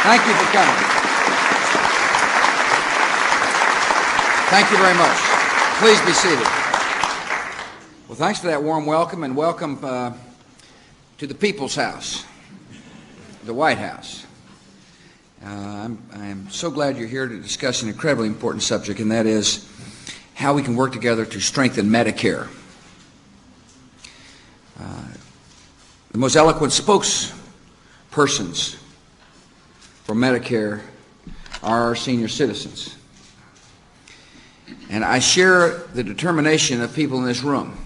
Thank you for coming. Thank you very much. Please be seated. Well, thanks for that warm welcome, and welcome to the People's House, the White House. I'm so glad you're here to discuss an incredibly important subject, and that is how we can work together to strengthen Medicare. The most eloquent spokespersons for Medicare are our senior citizens. And I share the determination of people in this room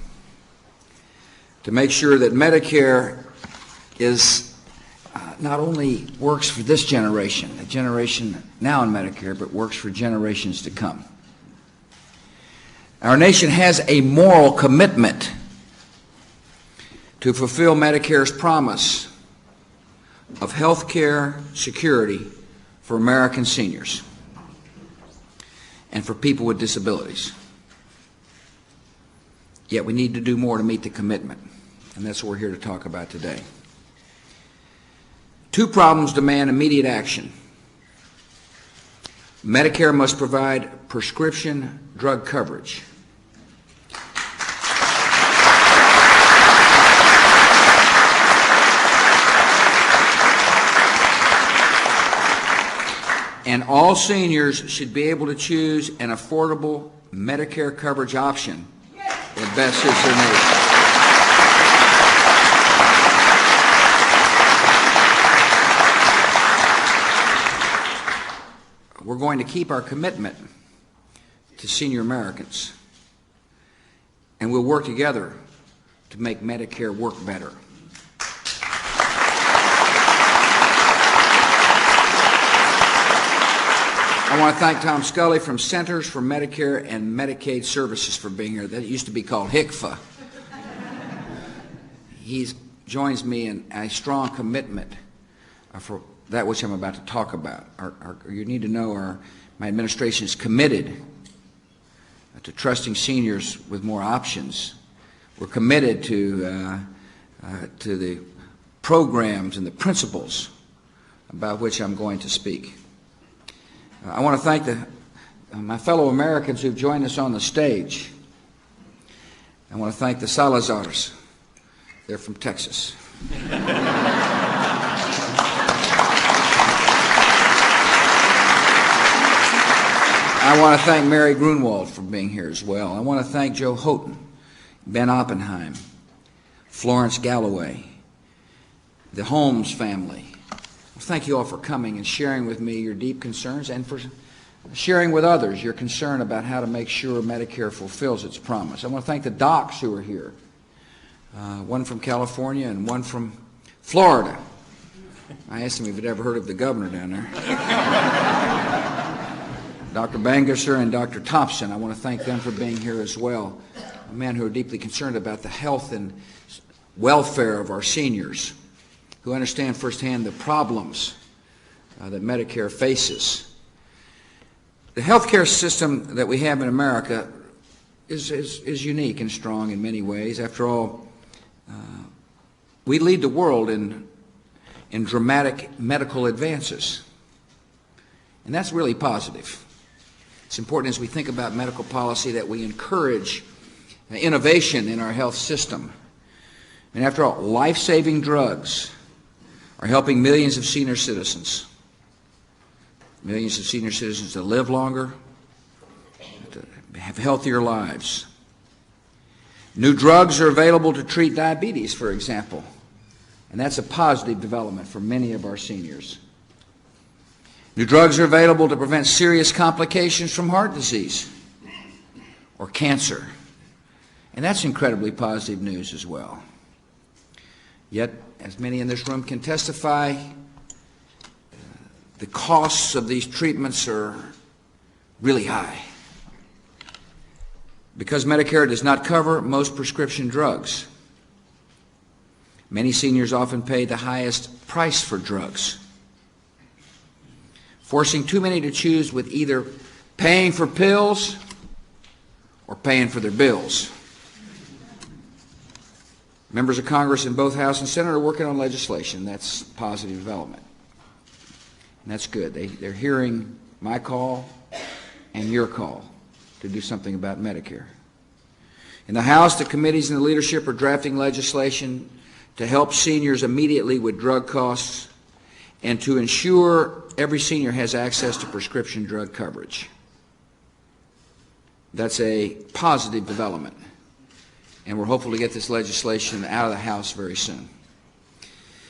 to make sure that Medicare is not only works for this generation, the generation now in Medicare, but works for generations to come. Our nation has a moral commitment to fulfill Medicare's promise of health care security for American seniors and for people with disabilities. Yet we need to do more to meet the commitment, and that's what we're here to talk about today. Two problems demand immediate action. Medicare must provide prescription drug coverage. And all seniors should be able to choose an affordable Medicare coverage option that best suits their needs. We're going to keep our commitment to senior Americans, and we'll work together to make Medicare work better. I want to thank Tom Scully from Centers for Medicare and Medicaid Services for being here. That used to be called HICFA. He joins me in a strong commitment for that which I'm about to talk about. You need to know my administration is committed to trusting seniors with more options. We're committed to the programs and the principles about which I'm going to speak. I want to thank my fellow Americans who've joined us on the stage. I want to thank the Salazars. They're from Texas. I want to thank Mary Grunwald for being here as well. I want to thank Joe Houghton, Ben Oppenheim, Florence Galloway, the Holmes family. Thank you all for coming and sharing with me your deep concerns, and for sharing with others your concern about how to make sure Medicare fulfills its promise. I want to thank the docs who are here, one from California and one from Florida. I asked him if he'd ever heard of the governor down there. Dr. Bangasser and Dr. Thompson, I want to thank them for being here as well. Men who are deeply concerned about the health and welfare of our seniors, who understand firsthand the problems that Medicare faces. The healthcare system that we have in America is unique and strong in many ways. After all, we lead the world in dramatic medical advances, and that's really positive. It's important as we think about medical policy that we encourage innovation in our health system. And after all, life-saving drugs are helping millions of senior citizens to live longer, to have healthier lives. New drugs are available to treat diabetes, for example, and that's a positive development for many of our seniors. New drugs are available to prevent serious complications from heart disease or cancer, and that's incredibly positive news as well. Yet, as many in this room can testify, the costs of these treatments are really high. Because Medicare does not cover most prescription drugs, many seniors often pay the highest price for drugs, forcing too many to choose with either paying for pills or paying for their bills. Members of Congress in both House and Senate are working on legislation. That's positive development. And that's good. They're hearing my call and your call to do something about Medicare. In the House, the committees and the leadership are drafting legislation to help seniors immediately with drug costs and to ensure every senior has access to prescription drug coverage. That's a positive development, and we're hopeful to get this legislation out of the House very soon.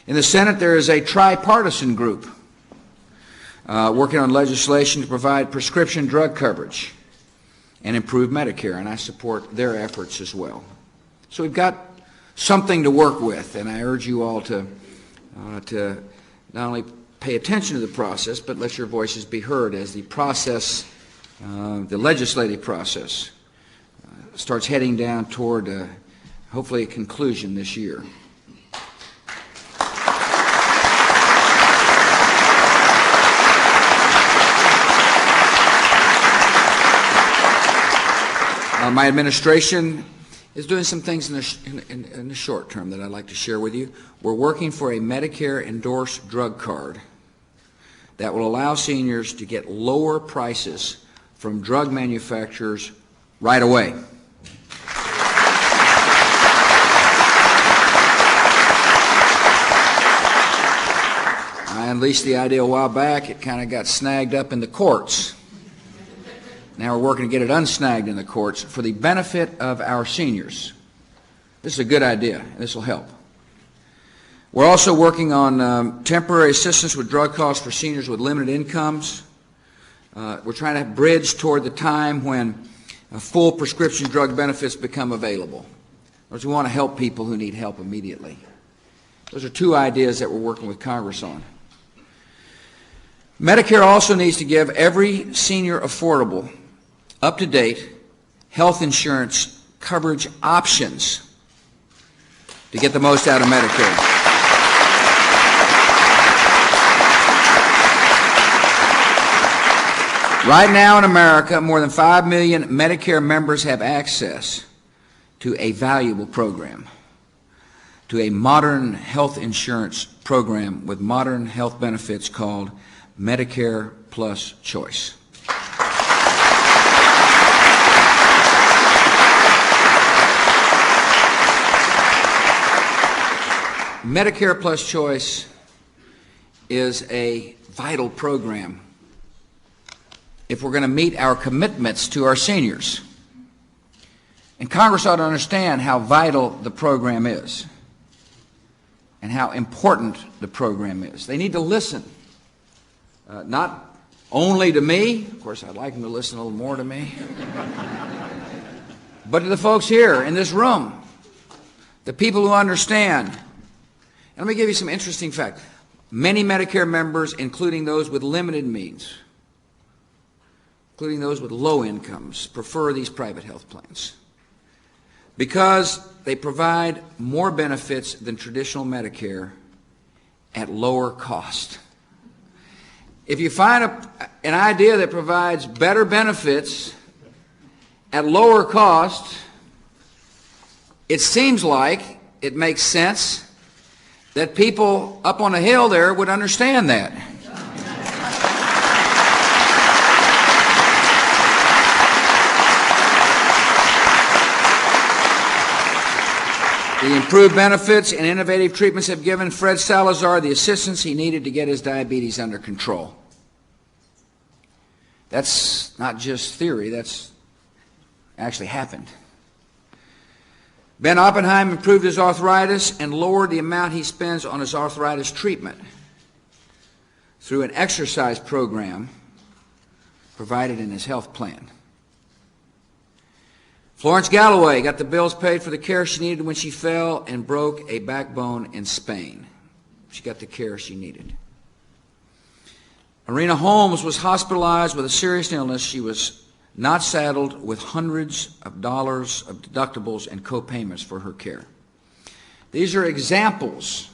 In the Senate, there is a tripartisan group working on legislation to provide prescription drug coverage and improve Medicare, and I support their efforts as well. So we've got something to work with, and I urge you all to not only pay attention to the process, but let your voices be heard as the process, the legislative process, starts heading down toward hopefully a conclusion this year. My administration is doing some things in the short term that I'd like to share with you. We're working for a Medicare endorsed drug card that will allow seniors to get lower prices from drug manufacturers right away. I unleashed the idea a while back. It kind of got snagged up in the courts. Now we're working to get it unsnagged in the courts for the benefit of our seniors. This is a good idea, and this will help. We're also working on temporary assistance with drug costs for seniors with limited incomes. We're trying to bridge toward the time when full prescription drug benefits become available. We want to help people who need help immediately. Those are two ideas that we're working with Congress on. Medicare also needs to give every senior affordable, up-to-date health insurance coverage options to get the most out of Medicare. Right now in America, more than 5 million Medicare members have access to a valuable program, to a modern health insurance program with modern health benefits called Medicare Plus Choice. Medicare Plus Choice is a vital program if we're going to meet our commitments to our seniors. And Congress ought to understand how vital the program is and how important the program is. They need to listen, not only to me, of course I'd like them to listen a little more to me, but to the folks here in this room, the people who understand. And let me give you some interesting facts. Many Medicare members, including those with limited means, including those with low incomes, prefer these private health plans because they provide more benefits than traditional Medicare at lower cost. If you find an idea that provides better benefits at lower cost, it seems like it makes sense that people up on a hill there would understand that. The improved benefits and innovative treatments have given Fred Salazar the assistance he needed to get his diabetes under control. That's not just theory, that's actually happened. Ben Oppenheim improved his arthritis and lowered the amount he spends on his arthritis treatment through an exercise program provided in his health plan. Florence Galloway got the bills paid for the care she needed when she fell and broke a backbone in Spain. She got the care she needed. Irena Holmes was hospitalized with a serious illness. She was not saddled with hundreds of dollars of deductibles and co-payments for her care. These are examples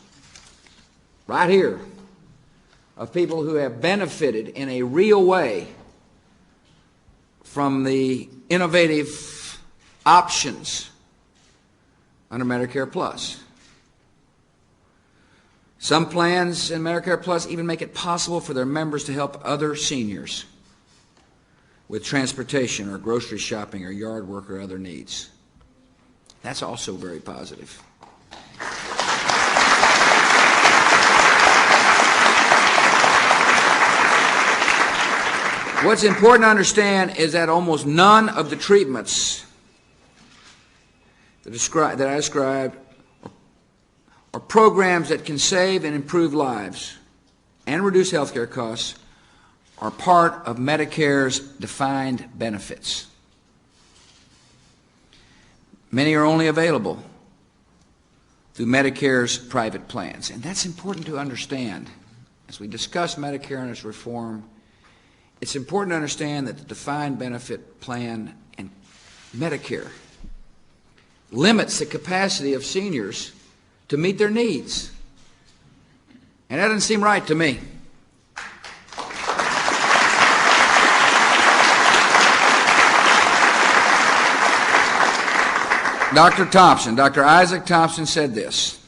right here of people who have benefited in a real way from the innovative options under Medicare Plus. Some plans in Medicare Plus even make it possible for their members to help other seniors with transportation or grocery shopping or yard work or other needs. That's also very positive. What's important to understand is that almost none of the treatments that I described are programs that can save and improve lives and reduce health care costs are part of Medicare's defined benefits. Many are only available through Medicare's private plans, and that's important to understand. As we discuss Medicare and its reform, it's important to understand that the defined benefit plan and Medicare limits the capacity of seniors to meet their needs. And that doesn't seem right to me. Dr. Isaac Thompson said this: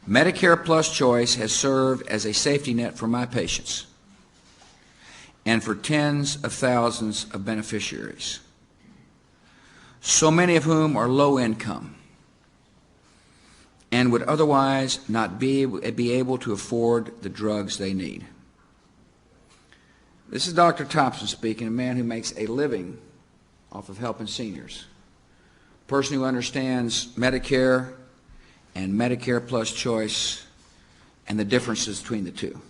Medicare Plus Choice has served as a safety net for my patients and for tens of thousands of beneficiaries, so many of whom are low income and would otherwise not be able to afford the drugs they need. This is Dr. Thompson speaking, a man who makes a living off of helping seniors, a person who understands Medicare and Medicare Plus Choice and the differences between the two.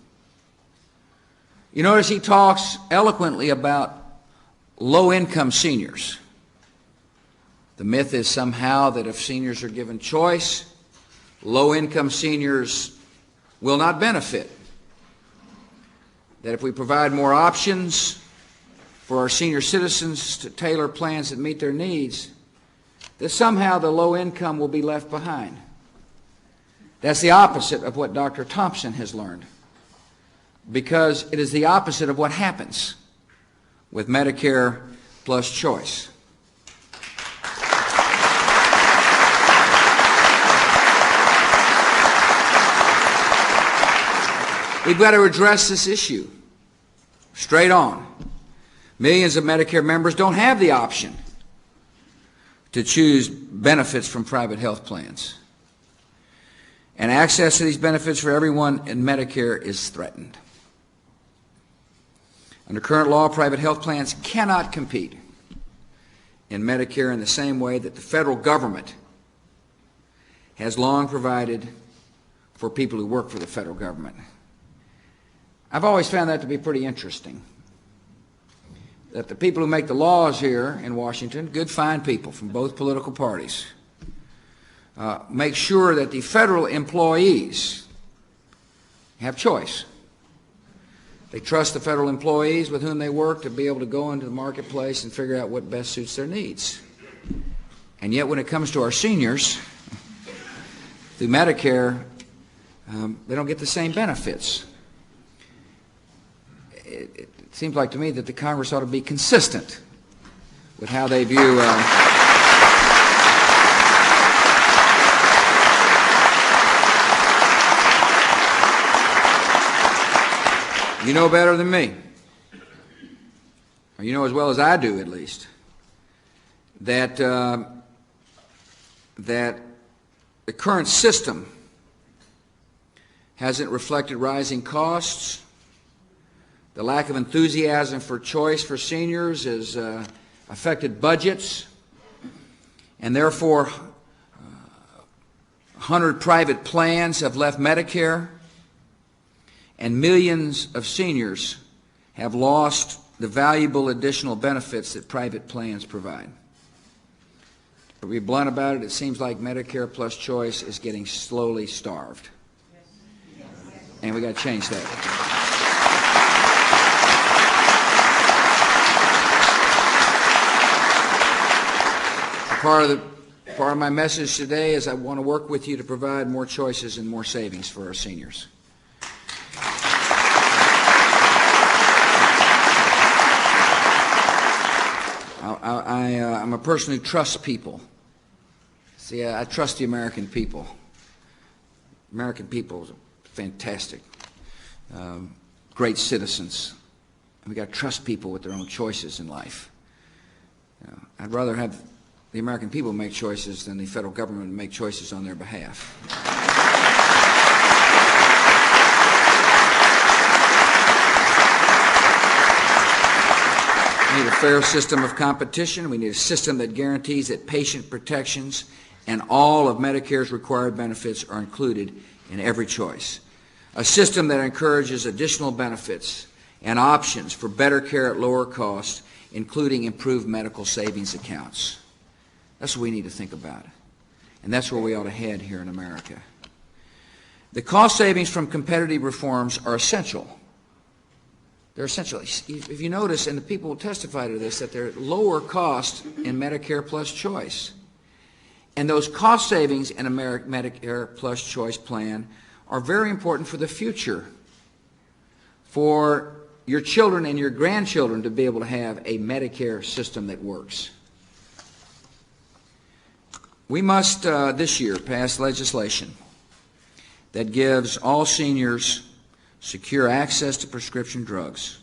You notice he talks eloquently about low-income seniors. The myth is somehow that if seniors are given choice, low-income seniors will not benefit. That if we provide more options for our senior citizens to tailor plans that meet their needs, that somehow the low income will be left behind. That's the opposite of what Dr. Thompson has learned, because it is the opposite of what happens with Medicare Plus Choice. We've got to address this issue straight on. Millions of Medicare members don't have the option to choose benefits from private health plans. And access to these benefits for everyone in Medicare is threatened. Under current law, private health plans cannot compete in Medicare in the same way that the federal government has long provided for people who work for the federal government. I've always found that to be pretty interesting, that the people who make the laws here in Washington, good, fine people from both political parties, make sure that the federal employees have choice. They trust the federal employees with whom they work to be able to go into the marketplace and figure out what best suits their needs. And yet when it comes to our seniors, through Medicare, they don't get the same benefits. It seems like to me that the Congress ought to be consistent with how they view you know better than me, or you know as well as I do at least, that that the current system hasn't reflected rising costs. The lack of enthusiasm for choice for seniors has affected budgets, and therefore 100 private plans have left Medicare, and millions of seniors have lost the valuable additional benefits that private plans provide. To be blunt about it, it seems like Medicare Plus Choice is getting slowly starved. And we got to change that. Part of my message today is I want to work with you to provide more choices and more savings for our seniors. I'm a person who trusts people. See, I trust the American people. American people are fantastic, great citizens. And we got to trust people with their own choices in life. I'd rather have the American people make choices than the federal government make choices on their behalf. We need a fair system of competition. We need a system that guarantees that patient protections and all of Medicare's required benefits are included in every choice. A system that encourages additional benefits and options for better care at lower cost, including improved medical savings accounts. That's what we need to think about. And that's where we ought to head here in America. The cost savings from competitive reforms are essential. They're essential. If you notice, and the people will testify to this, that they're lower cost in Medicare Plus Choice. And those cost savings in a Medicare Plus Choice plan are very important for the future, for your children and your grandchildren to be able to have a Medicare system that works. We must, this year, pass legislation that gives all seniors secure access to prescription drugs,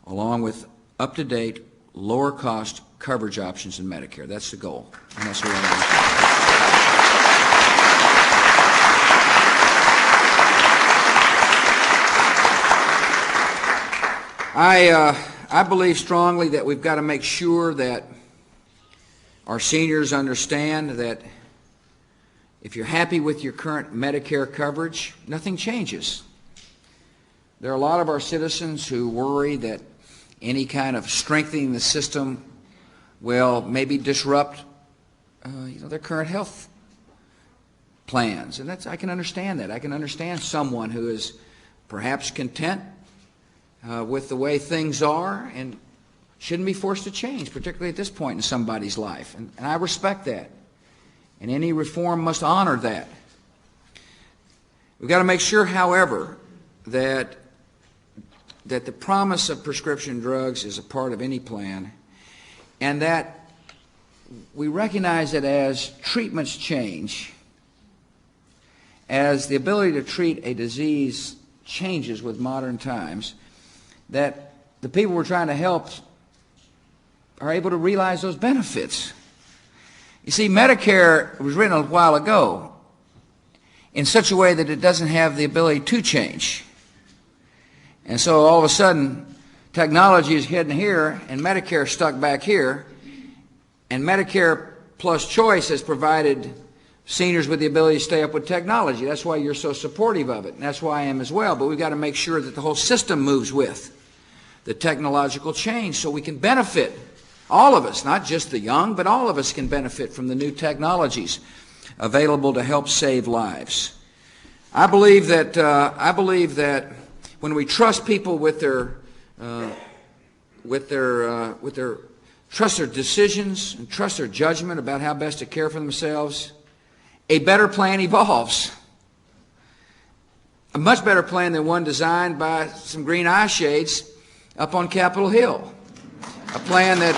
along with up-to-date, lower-cost coverage options in Medicare. That's the goal, and that's what we want to do. I believe strongly that we've got to make sure that our seniors understand that if you're happy with your current Medicare coverage, nothing changes. There are a lot of our citizens who worry that any kind of strengthening the system will maybe disrupt their current health plans. And I can understand that. I can understand someone who is perhaps content with the way things are and shouldn't be forced to change, particularly at this point in somebody's life. And I respect that. And any reform must honor that. We've got to make sure, however, that the promise of prescription drugs is a part of any plan, and that we recognize that as treatments change, as the ability to treat a disease changes with modern times, that the people we're trying to help are able to realize those benefits. You see, Medicare was written a while ago in such a way that it doesn't have the ability to change. And so all of a sudden, technology is hidden here, and Medicare is stuck back here, and Medicare Plus Choice has provided seniors with the ability to stay up with technology. That's why you're so supportive of it, and that's why I am as well. But we've got to make sure that the whole system moves with the technological change so we can benefit, all of us, not just the young, but all of us can benefit from the new technologies available to help save lives. I believe that when we trust people with their trust their decisions and trust their judgment about how best to care for themselves, a better plan evolves. A much better plan than one designed by some green eye shades up on Capitol Hill. A plan that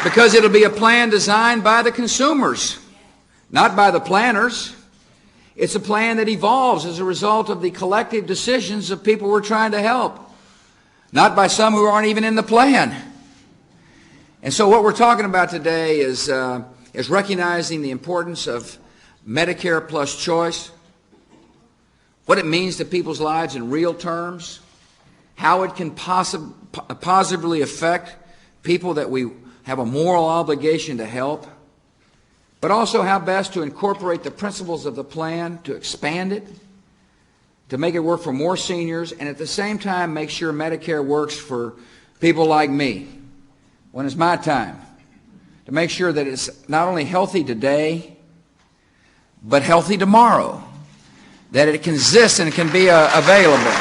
because it'll be a plan designed by the consumers, not by the planners. It's a plan that evolves as a result of the collective decisions of people we're trying to help, not by some who aren't even in the plan. And so what we're talking about today is recognizing the importance of Medicare Plus Choice, what it means to people's lives in real terms, how it can positively affect people that we have a moral obligation to help, but also how best to incorporate the principles of the plan, to expand it, to make it work for more seniors, and at the same time make sure Medicare works for people like me when it's my time, to make sure that it's not only healthy today, but healthy tomorrow, that it can exist and it can be available.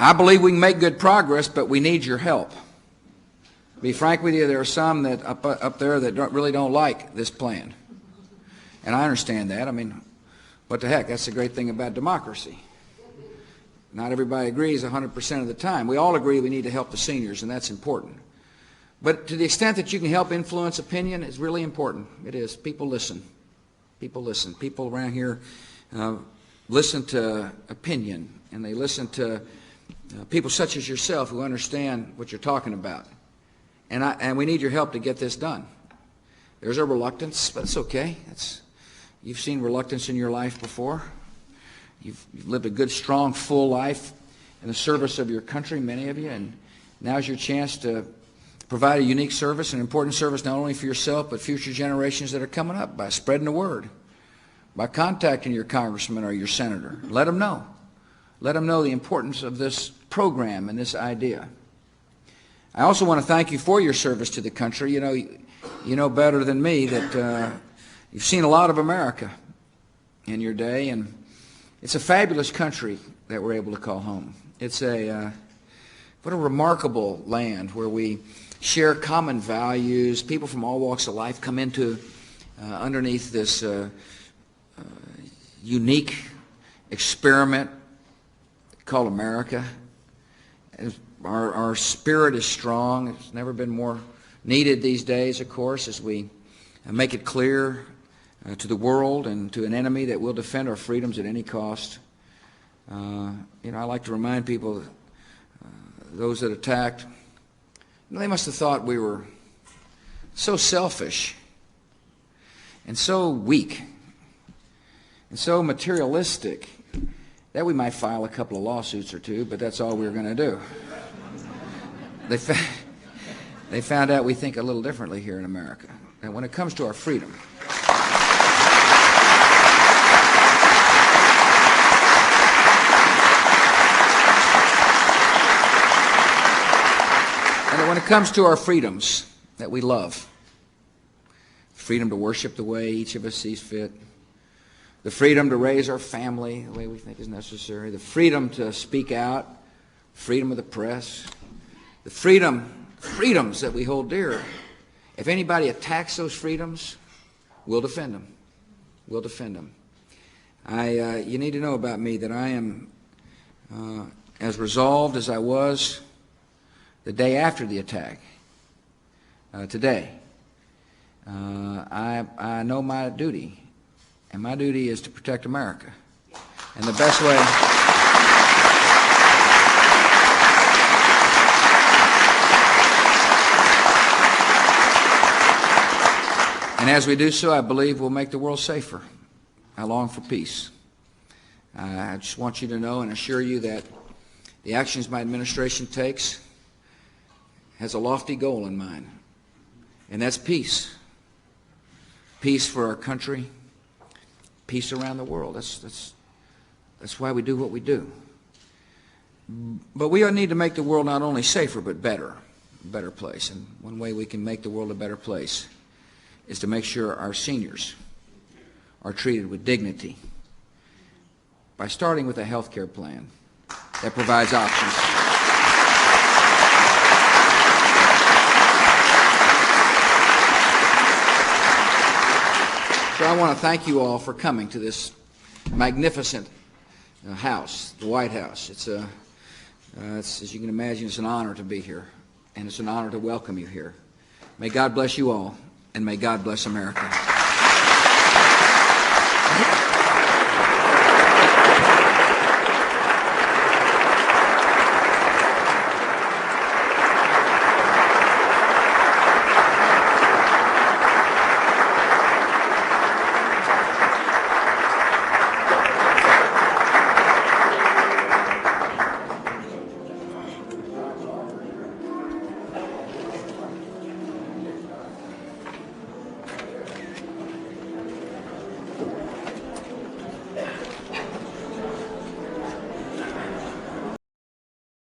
I believe we can make good progress, but we need your help. To be frank with you, there are some that up there that really don't like this plan. And I understand that. I mean, what the heck? That's the great thing about democracy. Not everybody agrees 100% of the time. We all agree we need to help the seniors, and that's important. But to the extent that you can help influence opinion is really important. It is. People listen. People listen. People around here listen to opinion, and they listen to people such as yourself who understand what you're talking about. And we need your help to get this done. There's a reluctance, but it's okay. You've seen reluctance in your life before. You've lived a good, strong, full life in the service of your country, many of you, and now's your chance to provide a unique service, an important service not only for yourself but future generations that are coming up by spreading the word, by contacting your congressman or your senator. Let them know. Let them know the importance of this program and this idea. I also want to thank you for your service to the country. You know better than me that you've seen a lot of America in your day, and it's a fabulous country that we're able to call home. It's what a remarkable land where we share common values. People from all walks of life come into underneath this unique experiment called America. Our spirit is strong. It's never been more needed these days, of course, as we make it clear to the world and to an enemy that we'll defend our freedoms at any cost. I like to remind people, those that attacked, they must have thought we were so selfish and so weak and so materialistic that we might file a couple of lawsuits or two, but that's all we were going to do. They found out we think a little differently here in America. And when it comes to our freedom, when it comes to our freedoms that we love, freedom to worship the way each of us sees fit, the freedom to raise our family the way we think is necessary, the freedom to speak out, freedom of the press, the freedoms that we hold dear. If anybody attacks those freedoms, we'll defend them. We'll defend them. You need to know about me that I am as resolved as I was the day after the attack. Today, I know my duty, and my duty is to protect America. And the best way... And as we do so, I believe we'll make the world safer. I long for peace. I just want you to know and assure you that the actions my administration takes has a lofty goal in mind, and that's peace. Peace for our country, peace around the world. That's why we do what we do. But we need to make the world not only safer, but better, a better place. And one way we can make the world a better place is to make sure our seniors are treated with dignity by starting with a health care plan that provides options. So I want to thank you all for coming to this magnificent house, the White House. It's, as you can imagine, it's an honor to be here, and it's an honor to welcome you here. May God bless you all, and may God bless America.